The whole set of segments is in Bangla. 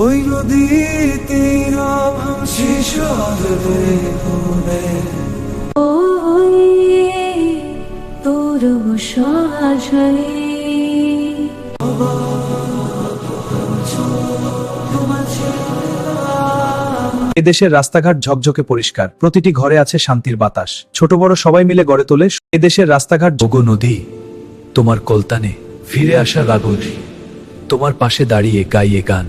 ওই নদীতে ভাসি সাগরে ভুলে। ওই তোর সহায় এদেশের রাস্তাঘাট ঝকঝকে পরিষ্কার, প্রতিটি ঘরে আছে শান্তির বাতাস, ছোট বড় সবাই মিলে গড়ে তোলে এদেশের রাস্তাঘাট। ওগো নদী, তোমার কলতানে ফিরে আসা লাগল, তোমার পাশে দাঁড়িয়ে গাইয়ে গান।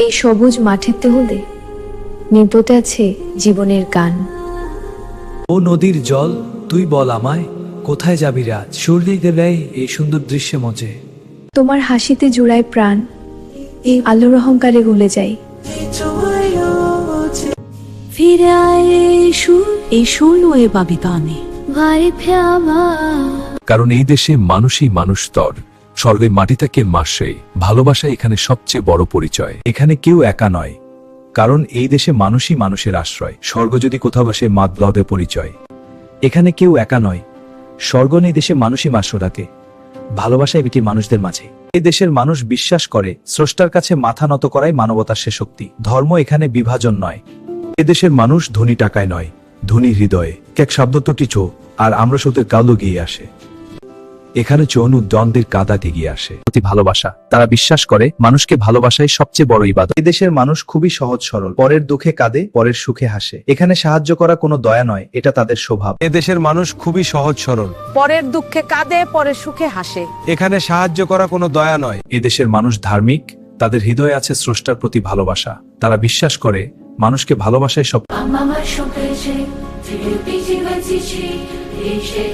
এই সবুজ মাঠেতে হলে নিপতে আছে জীবনের গান। ও নদীর জল, তুই বল আমায় কোথায় যাবি রাত, সূর্য দেবে এই সুন্দর দৃশ্যে মজে। তোমার হাসিতে জুড়ায় প্রাণ, এই আলোর অহংকারে গলে যাই। ফিরে আয় এই সুর নয়ে পাবি গানে ভাই ফেমা। কারণ এই দেশে মানুষই মানুষ স্তর, স্বর্গের মাটি থেকে মাসে ভালোবাসা এখানে সবচেয়ে বড় পরিচয়। এখানে কেউ একা নয়, কারণ এই দেশে মানুষই মানুষের আশ্রয়। স্বর্গ যদি কোথাও বসে মাতলবে পরিচয়। এখানে কেউ একা নয়, স্বর্গ নেই, দেশে মানুষই আশ্রয় থাকে, ভালোবাসায় বিটি মানুষদের মাঝে। এই দেশের মানুষ বিশ্বাস করে স্রষ্টার কাছে মাথা নত করাই মানবতার সে শক্তি। ধর্ম এখানে বিভাজন নয়। এদেশের মানুষ ধনী টাকায় নয়, ধনী হৃদয়ে। কেক শব্দ তোটি চো আর আমরা সত্যের কালো গিয়ে আসে। এখানে চৌনু দ্বন্দ্বের কাদা এগিয়ে আসে প্রতি ভালোবাসা। তারা বিশ্বাস করে মানুষকে ভালোবাসাই সবচেয়ে বড় ইবাদত। এই দেশের মানুষ খুবই সহজ সরল, পরের দুঃখে কাঁদে, পরের সুখে হাসে। এখানে সাহায্য করা কোনো দয়া নয়, এটা তাদের স্বভাব। এদেশের মানুষ খুবই সহজ সরল, পরের দুঃখে কাঁদে, পরের সুখে হাসে। এখানে সাহায্য করা কোনো দয়া নয়। এদেশের মানুষ ধার্মিক, তাদের হৃদয়ে আছে স্রষ্টার প্রতি ভালোবাসা। তারা বিশ্বাস করে মানুষকে ভালোবাসাই সব। আমার সুখে যে ফিরে পিছিয়ে গেছি এই সেই